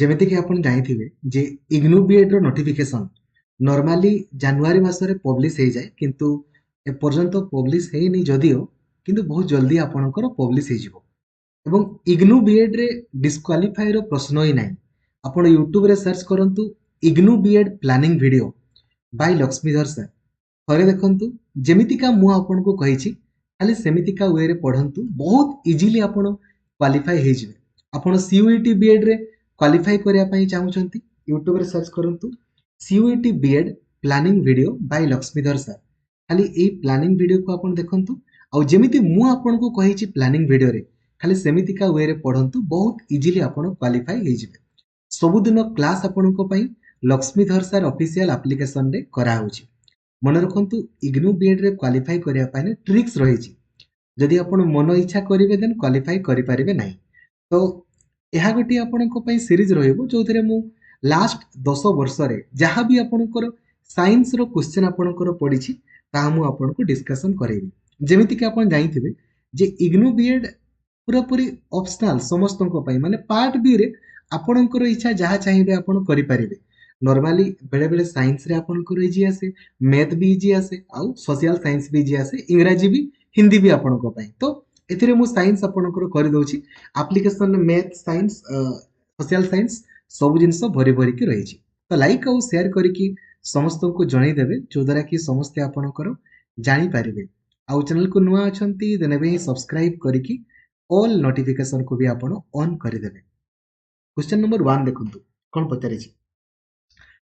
ଯେମିତି କି ଆପଣ ଜାଣିଥିବେ ଯେ ଇଗ୍ନୁ ବିଏଡ୍ ର ନୋଟିଫିକେସନ ନର୍ମାଲି ଜାନୁଆରୀ ମାସରେ ପବ୍ଲିଶ ହେଇଯାଏ, କିନ୍ତୁ ଏପର୍ଯ୍ୟନ୍ତ ପବ୍ଲିଶ ହେଇନି ଯଦିଓ କିନ୍ତୁ ବହୁତ ଜଲ୍ଦି ଆପଣଙ୍କର ପବ୍ଲିଶ ହେଇଯିବ। ଏବଂ ଇଗ୍ନୁ ବିଏଡ୍ ରେ ଡିସ୍କ୍ୱାଲିଫାଏର ପ୍ରଶ୍ନ ହିଁ ନାହିଁ। ଆପଣ ୟୁଟ୍ୟୁବରେ ସର୍ଚ୍ଚ କରନ୍ତୁ IGNOU BEd planning video by Laxmidhar sir. ଥରେ ଦେଖନ୍ତୁ, ଯେମିତିକା ମୁଁ ଆପଣଙ୍କୁ କହିଛି ଖାଲି ସେମିତିକା ୱେରେ ପଢ଼ନ୍ତୁ, ବହୁତ ଇଜିଲି ଆପଣ କ୍ୱାଲିଫାଏ ହେଇଯିବେ। ଆପଣ CUET ବିଏଡ୍ରେ କ୍ୱାଲିଫାଇ କରିବା ପାଇଁ ଚାହୁଁଛନ୍ତି, ୟୁଟ୍ୟୁବରେ ସର୍ଚ୍ଚ କରନ୍ତୁ CUET BEd planning video by Laxmidhar sir. ଖାଲି ଏଇ ପ୍ଲାନିଂ ଭିଡ଼ିଓକୁ ଆପଣ ଦେଖନ୍ତୁ, ଆଉ ଯେମିତି ମୁଁ ଆପଣଙ୍କୁ କହିଛି ପ୍ଲାନିଂ ଭିଡ଼ିଓରେ ଖାଲି ସେମିତିକା ୱେରେ ପଢ଼ନ୍ତୁ, ବହୁତ ଇଜିଲି ଆପଣ କ୍ୱାଲିଫାଇ ହେଇଯିବେ। ସବୁଦିନ କ୍ଲାସ୍ ଆପଣଙ୍କ ପାଇଁ ଲକ୍ଷ୍ମୀଧର ସାର୍ ଅଫିସିଆଲ ଆପ୍ଲିକେସନରେ କରାହେଉଛି। ମନେ ରଖନ୍ତୁ, ଇଗ୍ନୁ ବିଏଡ୍ରେ କ୍ୱାଲିଫାଇ କରିବା ପାଇଁ ଟ୍ରିକ୍ସ ରହିଛି। ଯଦି ଆପଣ ମନ ଇଚ୍ଛା କରିବେ ଦେନ୍ କ୍ୱାଲିଫାଇ କରିପାରିବେ ନାହିଁ। ତ ଏହା ଗୋଟିଏ ଆପଣଙ୍କ ପାଇଁ ସିରିଜ ରହିବ, ଯେଉଁଥିରେ ମୁଁ ଲାଷ୍ଟ 10 ବର୍ଷରେ ଯାହା ବି ଆପଣଙ୍କର ସାଇନ୍ସର କ୍ୱେଶ୍ଚନ୍ ଆପଣଙ୍କର ପଡ଼ିଛି ତାହା ମୁଁ ଆପଣଙ୍କୁ ଡିସ୍କସନ୍ କରେଇବି। ଯେମିତିକି ଆପଣ ଜାଣିଥିବେ ଯେ ଇଗ୍ନୁ ବିଏଡ୍ ପୁରାପୁରି ଅପସନାଲ ସମସ୍ତଙ୍କ ପାଇଁ, ମାନେ ପାର୍ଟ ବିରେ ଆପଣଙ୍କର ଇଚ୍ଛା ଯାହା ଚାହିଁବେ ଆପଣ କରିପାରିବେ। ନର୍ମାଲି ବେଳେବେଳେ ସାଇନ୍ସରେ ଆପଣଙ୍କର ଇଜି ଆସେ, ମ୍ୟାଥ୍ ବି ଇଜି ଆସେ, ଆଉ ସୋସିଆଲ ସାଇନ୍ସ ବି ଇଜି ଆସେ, ଇଂରାଜୀ ବି ହିନ୍ଦୀ ବି ଆପଣଙ୍କ ପାଇଁ। ତ ଏଥିରେ ମୁଁ ସାଇନ୍ସ ଆପଣଙ୍କର କରିଦେଉଛି। ଆପ୍ଲିକେସନରେ ମ୍ୟାଥ୍, ସାଇନ୍ସ, ସୋସିଆଲ ସାଇନ୍ସ ସବୁ ଜିନିଷ ଭରି ଭରିକି ରହିଛି। ତ ଲାଇକ୍ ଆଉ ସେୟାର କରିକି ସମସ୍ତଙ୍କୁ ଜଣେଇଦେବେ, ଯୋଉଦ୍ୱାରା କି ସମସ୍ତେ ଆପଣଙ୍କର ଜାଣିପାରିବେ। ଆଉ ଚ୍ୟାନେଲକୁ ନୂଆ ଅଛନ୍ତି ଦେନ୍ ଏବେ ହିଁ ସବସ୍କ୍ରାଇବ କରିକି ଅଲ୍ ନୋଟିଫିକେସନକୁ ବି ଆପଣ ଅନ୍ କରିଦେବେ। କ୍ୱେଶ୍ଚନ ନମ୍ବର 1 ଦେଖନ୍ତୁ କ'ଣ ପଚାରିଛି।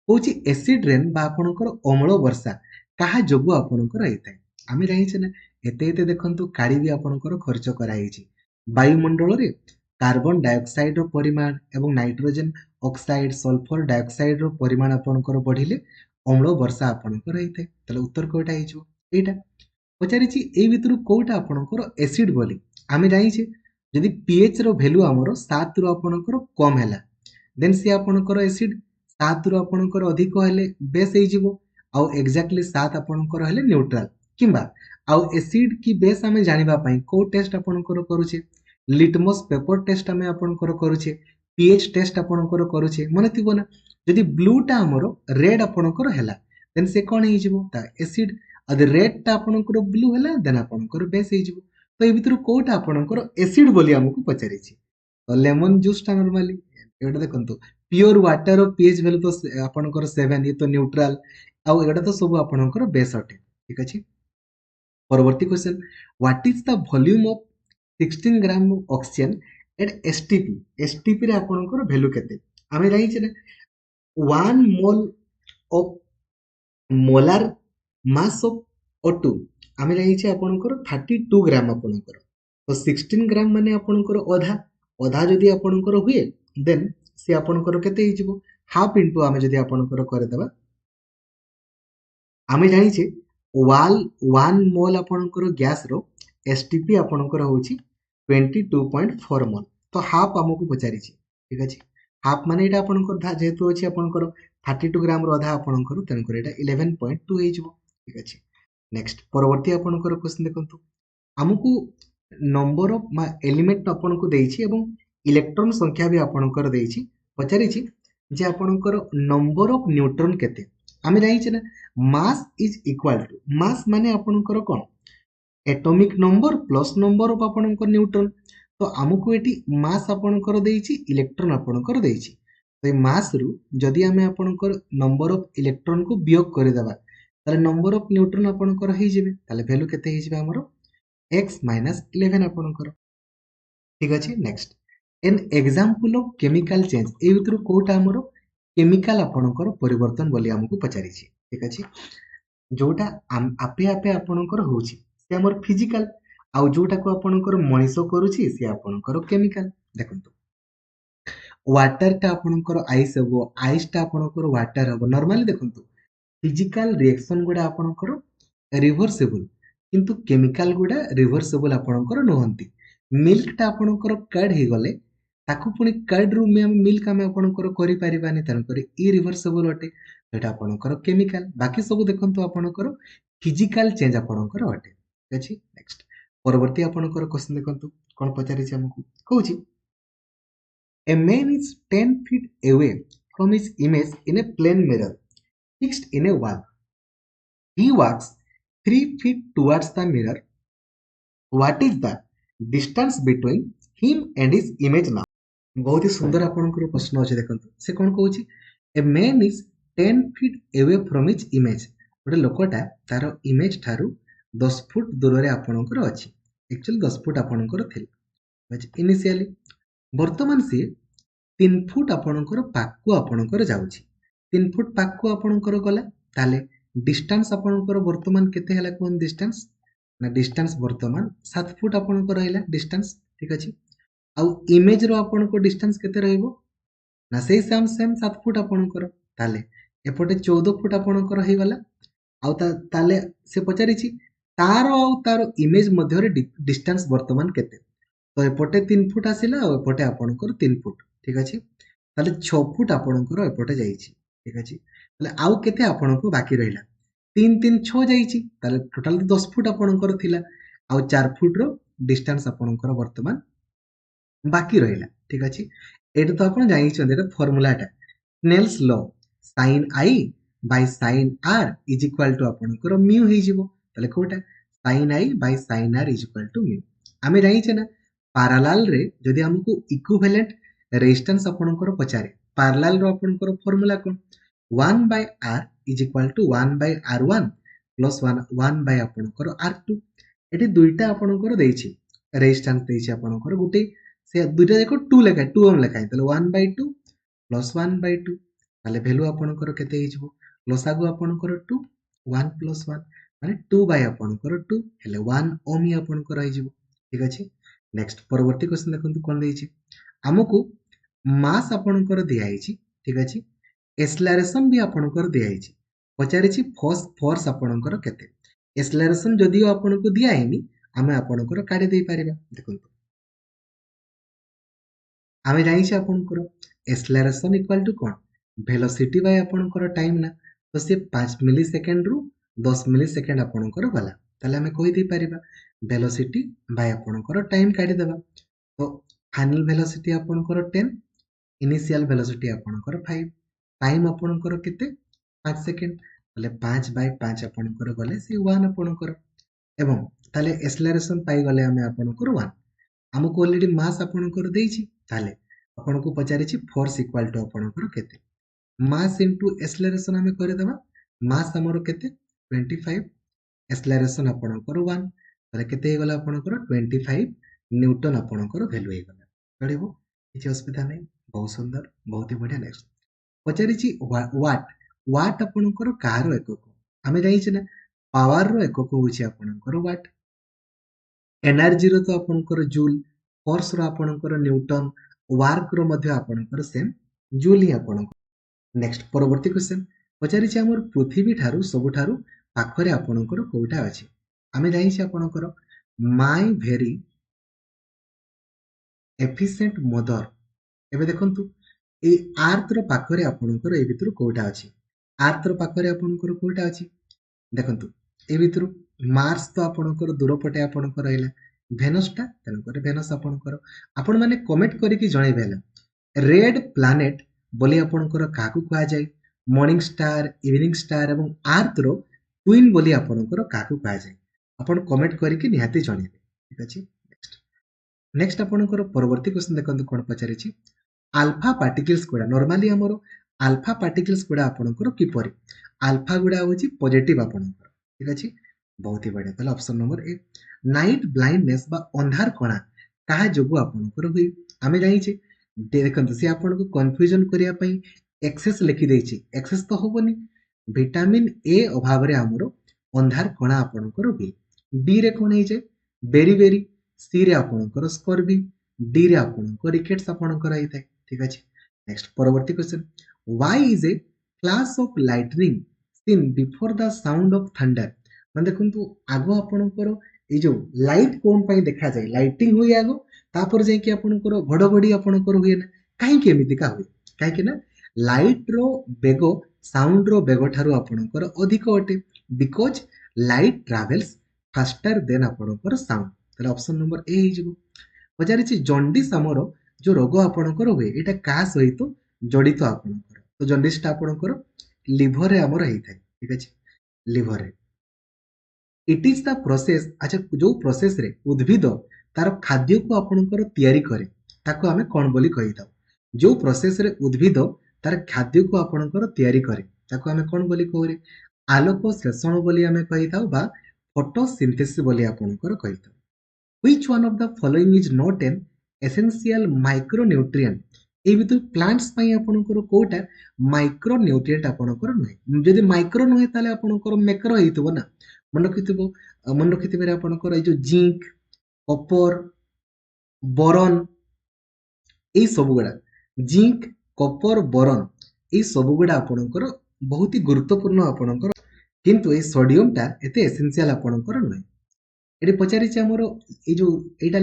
କହୁଛି ଏସିଡ୍ ରେନ୍ ବା ଆପଣଙ୍କର ଅମ୍ଳ ବର୍ଷା କାହା ଯୋଗୁଁ ଆପଣଙ୍କର ହେଇଥାଏ। ଆମେ ଜାଣିଛେ ନା, ଏତେ ଦେଖନ୍ତୁ କାଳି ବି ଆପଣଙ୍କର ଖର୍ଚ୍ଚ କରାହେଇଛି। ବାୟୁମଣ୍ଡଳରେ କାର୍ବନ ଡାଇଅକ୍ସାଇଡର ପରିମାଣ ଏବଂ ନାଇଟ୍ରୋଜେନ ଅକ୍ସାଇଡ, ସଲଫର ଡାଇଅକ୍ସାଇଡର ପରିମାଣ ଆପଣଙ୍କର ବଢିଲେ ଅମ୍ଳ ବର୍ଷା ଆପଣଙ୍କର ହେଇଥାଏ। ତାହେଲେ ଉତ୍ତର କୋଉଟା ହେଇଯିବ? ଏଇଟା ପଚାରିଛି। ଏଇ ଭିତରୁ କୋଉଟା ଆପଣଙ୍କର ଏସିଡ୍ ବୋଲି? ଆମେ ଜାଣିଛେ ଯଦି pH ର ଭ୍ୟାଲୁ ଆମର 7 ରୁ ଆପଣଙ୍କର କମ ହେଲା ଦେନ୍ ସେ ଆପଣଙ୍କର ଏସିଡ୍, 7 ରୁ ଆପଣଙ୍କର ଅଧିକ ହେଲେ ବେସ୍ ହେଇଯିବ, ଆଉ ଏକ୍ଜାକ୍ଟଲି 7 ଆପଣଙ୍କର ହେଲେ ନ୍ୟୁଟ୍ରାଲ। କିମ୍ବା ଆଉ ଏସିଡ୍ କି ବେସ୍ ଆମେ ଜାଣିବା ପାଇଁ କୋଉ ଟେଷ୍ଟ ଆପଣଙ୍କର କରୁଛେ? ଲିଟମସ୍ ପେପର ଟେଷ୍ଟ ଆମେ ଆପଣଙ୍କର କରୁଛେ, pH ଟେଷ୍ଟ ଆପଣଙ୍କର କରୁଛେ, ମନେ ଥିବ ନା। ଯଦି ବ୍ଲୁଟା ଆମର ରେଡ୍ ଆପଣଙ୍କର ହେଲା ଦେନ୍ ସେ କ'ଣ ହେଇଯିବ? ତା ଏସିଡ୍। ଆଉ ଯଦି ରେଡ୍ଟା ଆପଣଙ୍କର ବ୍ଲୁ ହେଲା ଦେନ୍ ଆପଣଙ୍କର ବେସ୍ ହେଇଯିବ। ତ ଏଇ ଭିତରୁ କୋଉଟା ଆପଣଙ୍କର ଏସିଡ୍ ବୋଲି ଆମକୁ ପଚାରିଛି? ତ ଲେମନ ଜୁସ୍ଟା ନର୍ମାଲି ଏଇଟା ଦେଖନ୍ତୁ, ପିଓର ୱାଟର pH ଭ୍ୟାଲୁ ତ ଆପଣଙ୍କର 7, ଇଏ ତ ନ୍ୟୁଟ୍ରାଲ, ଆଉ ଏଗୁଡ଼ା ତ ସବୁ ଆପଣଙ୍କର ବେସ୍ ଅଟେ। ଠିକ ଅଛି। ପରବର୍ତ୍ତୀ question, what is the volume of 16 gram oxygen at STP? STP ରେ ଆପଣଙ୍କର ଭ୍ୟାଲୁ କେତେ? ଆମେ ଜାଣିଛେ ନା 1 Mol of ମୋଲାର mass of O2 ଆମେ ଜାଣିଛେ ଆପଣଙ୍କର 32 ଗ୍ରାମ ଆପଣଙ୍କର। ତ 16 ଗ୍ରାମ ମାନେ ଆପଣଙ୍କର ଅଧା, ଅଧା ଯଦି ଆପଣଙ୍କର ହୁଏ ଦେନ୍ ସେ ଆପଣଙ୍କର କେତେ ହେଇଯିବ? ହାଫ୍ ଇଣ୍ଟୁ ଆମେ ଯଦି ଆପଣଙ୍କର କରିଦେବା, ଆମେ ଜାଣିଛେ 1 ମୋଲ ଆପଣଙ୍କର ଗ୍ୟାସର STP ଆପଣଙ୍କର ହେଉଛି 22.4 ମୋଲ। ତ ହାଫ୍ ଆମକୁ ପଚାରିଛି। ଠିକ ଅଛି। ହାଫ୍ ମାନେ ଏଇଟା ଆପଣଙ୍କର ଯେହେତୁ ଅଛି ଆପଣଙ୍କର 32 ଗ୍ରାମର ଅଧା ଆପଣଙ୍କର, ତେଣୁକରି ଏଇଟା 11.2 ହେଇଯିବ। ଠିକ ଅଛି। ନେକ୍ସଟ ପରବର୍ତ୍ତୀ ଆପଣଙ୍କର କ୍ୱେଶ୍ଚନ ଦେଖନ୍ତୁ। ଆମକୁ ନମ୍ବର ଅଫ ଏଲିମେଣ୍ଟ ଆପଣଙ୍କୁ ଦେଇଛି ଏବଂ ଇଲେକ୍ଟ୍ରନ ସଂଖ୍ୟା ବି ଆପଣଙ୍କର ଦେଇଛି। ପଚାରିଛି ଯେ ଆପଣଙ୍କର ନମ୍ବର ଅଫ ନ୍ୟୁଟ୍ରନ କେତେ? ଆମେ ଜାଣିଛେ ନା ମାସ୍ ଇଜ ଇକ୍ୱାଲ ଟୁ, ମାସ୍ ମାନେ ଆପଣଙ୍କର କ'ଣ? Atomic number plus number of आपनकर न्यूट्रन। तो आमको एटी मास आपनकर देइछि, इलेक्ट्रॉन आपनकर देइछि। तो ए मास रु जदि आमे आपनकर नंबर ऑफ इलेक्ट्रॉन को वियोग कर देबा ताले नंबर ऑफ न्यूट्रन आपनकर हे जिवे, ताले वैल्यू केते हे जिवे हमरो x - 11 आपनकर। ठीक अछि। Next, an example of chemical change ए भितरु कोटा हमरो केमिकल आपनकर परिवर्तन बोली हमको पचारिछि। ठीक अछि। जोटा आपे आपे आपनकर होछि से हमर फिजिकल, आउ जोटा को आपनकर मनीष करूछि से आपनकर केमिकल। देखंतु वाटर टा आपनकर आइस हबो, आइस टा आपनकर वाटर हबो। नॉर्मली देखंतु फिजिकल रिएक्शन गुडा आपनकर रिवर्सिबल, किंतु केमिकल गुडा रिवर्सिबल आपनकर नहंती। मिल्क टा आपनकर कर्ड हे गले ताकू पुनी कर्ड रु में मिल्क आमे आपनकर करि परिबानी, तन करी इरिवर्सिबल अटे, एटा आपनकर केमिकल। बाकी सब देखंतु आपनकर फिजिकल चेंज आपनकर अटे। ठीक अछि। नेक्स्ट परवर्ती आपनकर क्वेश्चन देखंतु कोन पचारि छै हमकु कहूची A man is 10 feet away from his image in a plain mirror fixed in a wall. He walks 3 feet towards the mirror. What is the distance between him and his image now? बहुत ही सुंदर आपनकर प्रश्न अछि देखंतु से कोन कहूची a man is 10 feet away from his image गोटे लोकटा तार इमेज ठारू 10 फुट दूर रे आपनकर अछि एक्चुअली 10 फुट आपनकर थिल इनिशियली वर्तमान से 3 फुट आपनकर पाकु आपनकर जाउची 3 फुट पाकु आपनकर गला ताले डिस्टेंस आपनकर वर्तमान केते हला कोन डिस्टेंस ना डिस्टेंस वर्तमान 7 फुट आपनकर रहला डिस्टेंस ठीक अछि आउ इमेज रो आपनको डिस्टेंस केते रहइबो ना सेही सेम 7 फुट आपनकर ताले एपटे 14 फुट आपनकर रहि गला आउ ताले से पचारिछि तारो आउ तारो इमेज मध्य रे डिस्टेंस वर्तमान केते तो एपटे 3 फुट आसिला आउ एपटे आपनकर 3 फुट ठीक अछि ताले 6 फुट आपनकर एपटे जाइछि ठीक अछि ताले आउ केते आपनको बाकी रहिला 3 3 6 जाइछि ताले टोटल 10 फुट आपनकर थिला आउ 4 फुट रो डिस्टेंस आपनकर वर्तमान बाकी रहिला ठीक अछि एटा तो आपण जानि छन एटा फार्मूलाटा Snell's law sin i by sin r is equal to आपनकर म्यू हे जिवो तले कोटा sin i by sin r is equal to mu आमे जानि छना पैरेलल रे जदि हमकु इक्विवेलेंट रेजिस्टेंस आपनकर पचारे पैरेलल रो आपनकर formula cone 1 by r is equal to 1 by r1 plus 1 by आपनकर r2 एटी दुईटा आपनकर देछि रेजिस्टेंस देछि आपनकर गुटे से दुईटा देखो 2 लेखा 2 ओम लेखा तले 1 by 2 plus 1 by 2 ताले वैल्यू आपनकर केते हिजबो लसागु आपनकर 2 1 plus 1 माने 2 by आपनकर 2 हेले 1 ओम ही आपनकर हिजबो ठीक अछि नेक्स्ट परवर्ती क्वेश्चन देखंतु कोन देछि हमकु मास आपनकर दिया हिछि ठीक अछि एक्सेलरेशन भी आपनकर दिया हिछि पचारिछि फोर्स आपनकर केते एक्सेलरेशन जदि आपनको दिया हैनी हमें आपनकर काढी देई परिबा देखंतु आमे जानि छै आपनकर एक्सेलरेशन इक्वल टू कोन वेलोसिटी बाय आपनकर टाइम ना तो से 5 मिली सेकंड रु 10 मिली सेकंड आपनकर गला ताले हमें कहि दे परिबा वेलोसिटी बाय आपनकर टाइम काढी देबा तो फाइनल वेलोसिटी आपनकर 10 इनिशियल वेलोसिटी आपनकर 5 टाइम आपनकर केते 5 सेकंड ताले 5 बाय 5 आपनकर गले से 1 आपनकर एवं ताले एक्सेलरेशन पाई गले हमें आपनकर 1 हमको ऑलरेडी मास आपनकर देछि ताले आपनको पचारिछि फोर्स इक्वल टू आपनकर केते मास इनटू एक्सेलरेशन हमें करे देबा मास हमरो केते 25 एक्सेलरेशन आपनकर 1 ताले केते हे गला आपनकर 25 न्यूटन आपनकर वैल्यू हे गला चलिबो किछि असुविधा नै बहुत सुंदर बहुत ही बढ़िया नेक्स्ट पचारिछि वाट आपनकर कार एकक हमें जानि छै ना पावर रो एकक होछि आपनकर वाट एनर्जी रो तो आपनकर जूल फोर्स रो आपनकर न्यूटन वर्क रो मध्य आपनकर सेम जूल ही आपनकर नेक्स्ट परवर्ती क्वेश्चन पचारि छै हमर पृथ्वी ठारू सब ठारू पाखरे आपनकर कोटा अछि हमें जानि छै आपनकर माय वेरी एफिशिएंट मदर एबे देखंतु ए अर्थ रो पाखरे आपनकर ए भितरु कोटा अछि अर्थ रो पाखरे आपनकर कोटा अछि देखंतु ए भितरु मार्स तो आपनकर दूर पटे आपनकर रहला भेनस टा तनकर भेनस आपनकर आपण माने कमेंट करिकि जणाइबे हला रेड प्लैनेट बोली आपनकर काकु कुआ जाय मॉर्निंग स्टार इवनिंग स्टार एवं अर्थ रो ट्विन बोली आपनकर काकु कुआ जाय आपण कमेंट करिकि निहाती जणाइबे ठीक अछि नेक्स्ट आपनकर परवर्ती क्वेश्चन देखंतु कोन पचारिछि अल्फा पार्टिकल्स गुडा नॉर्मली हमरो अल्फा पार्टिकल्स गुडा आपनकर किपरि अल्फा गुडा होछि पॉजिटिव आपनकर ठीक अछि बहुत ही बढ़िया ताले option number A night blindness बा अंधार कणा काहा जोगु आपनकर हुई आमे जानि छै देखंतु से आपनको कंफ्यूजन करिया पई एक्सेस लिखि दै छै एक्सेस तो होबनी विटामिन ए अभाव रे हमरो अंधार कणा आपनकर हुई बी रे कोन हे छै बेरी बेरी सी रे आपनकर स्कॉर्बी डी रे आपनकर रिकेट्स आपनकर आइथाय ठीक अछि नेक्स्ट परवर्ती question why is a flash of lightning seen before the sound of thunder माने देखंतु आगो आपनकर ए जो लाइट कोन पई देखा जाय लाइटिंग होई आगो तापर जे कि आपनकर घडघडी आपनकर होय ना काहे के एमिति का होय काहे के ना लाइट रो बेगो साउंड रो बेगो ठारो आपनकर अधिक अटे because light travels faster than आपनकर साउंड तले ऑप्शन नंबर ए हे जिवो पजारि छि जॉन्डिस हमरो जो रोग आपणकर हुए एटा का सहित जड़ित आपणकर तो जंडिसटा आपणकर लिभर रे हमर हेइ थाए ठीक अछि लिभर रे इट इज द प्रोसेस अच्छा जो प्रोसेस रे उद्भिद तार खाद्य को आपणकर तयारी करे ताको आमे कोन बोली कहि थाउ जो प्रोसेस रे उद्भिद तार खाद्य को आपणकर तयारी करे ताको आमे कोन बोली कहरे आलोक श्लेषण बोली आमे कहि थाउ बा फोटोसिंथेसिस बोली आपणकर कहि थाउ which one of the following is not an essential micronutrient এই ভিতর প্লান্টস পাই আপনার কোটা মাইক্রোনিউট্রিয়েন্ট আপনার নয় যদি মাইক্রো নয় তাহলে আপনার মেক্রো হইতব না মনে রখিথিবে আপনার এই যে জিঙ্ক কপর বরন এই সবুগুড়া জিঙ্ক কপর বরন এই সবুগুড়া আপনার বহুত হি গুরুত্বপূর্ণ আপনার কিন্তু এই সোডিয়মটা এতে এসেনসিয়াল আপনার নয় এটি পচারিছে আমার এই যে এইটা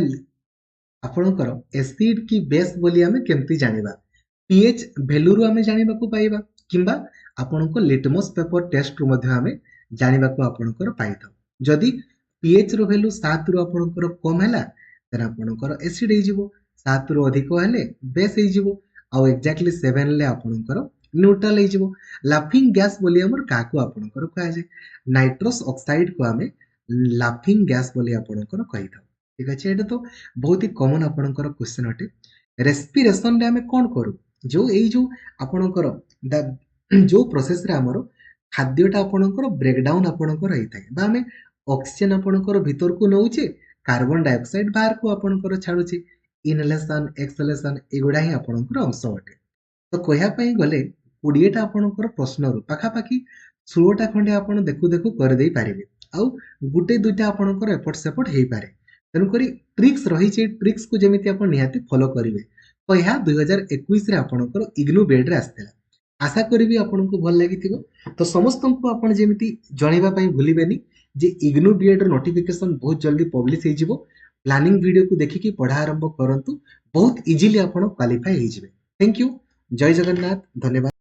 ଆପଣଙ୍କର ଏସିଡ୍ କି ବେସ୍ ବୋଲି ଆମେ କେମିତି ଜାଣିବା pH ଭ୍ୟାଲୁରୁ ଆମେ ଜାଣିବାକୁ ପାଇବା କିମ୍ବା ଆପଣଙ୍କ ଲିଟମସ୍ ପେପର ଟେଷ୍ଟରୁ ମଧ୍ୟ ଆମେ ଜାଣିବାକୁ ଆପଣଙ୍କର ପାଇଥାଉ ଯଦି pH ର ଭ୍ୟାଲୁ 7 ରୁ ଆପଣଙ୍କର କମ ହେଲା ତାହେଲେ ଆପଣଙ୍କର ଏସିଡ୍ ହେଇଯିବ 7 ରୁ ଅଧିକ ହେଲେ ବେସ୍ ହେଇଯିବ ଆଉ ଏକ୍ଜାକ୍ଟଲି 7 ଲେ ଆପଣଙ୍କର ନ୍ୟୁଟ୍ରାଲ ହେଇଯିବ ଲାଫିଂ ଗ୍ୟାସ୍ ବୋଲି ଆମର କାହାକୁ ଆପଣଙ୍କର କୁହାଯାଏ ନାଇଟ୍ରସ୍ ଅକ୍ସାଇଡ୍ କୁ ଆମେ ଲାଫିଂ ଗ୍ୟାସ୍ ବୋଲି ଆପଣଙ୍କର କହିଥାଉ ठीक अच्छे ये तो बहुत ही कॉमन आपणकर क्वेश्चन अटे रेस्पिरेशन रे आमे कोन करू जो एई जो आपणकर जो प्रोसेस रे हमरो खाद्यटा आपणकर ब्रेकडाउन आपणकर होई थाए बा आमे ऑक्सीजन आपणकर भीतर को नउचे कार्बन डाइऑक्साइड बाहर को आपणकर छाडुचे इनहेलेशन एक्सहेलेशन एगुडा ही आपणकर अंश अटे तो कहया पई गले 20 टा आपणकर प्रश्न रु पाखा पाखी 16 टा खंडे आपण देखु देखु कर देई पारिबे आउ गुटे दुटा आपणकर एपट सेपट हेई पारे तेणुकरी ट्रिक्स रही ट्रिक्स को जमी आप निहाती फॉलो करेंगे तो यह 2021 रे आपणकर इग्नू बेड रे आसला आशा करी आपको भल लगी तो समस्त को आप जमी जनवाई भूलें जे इग्नू बीएड नोटिफिकेशन बहुत जल्दी पब्लिश हो प्लानिंग वीडियो को देखिकी पढ़ा आरंभ करूँ बहुत इजिली आप क्वालिफाई हो थैंक यू जय जगन्नाथ धन्यवाद।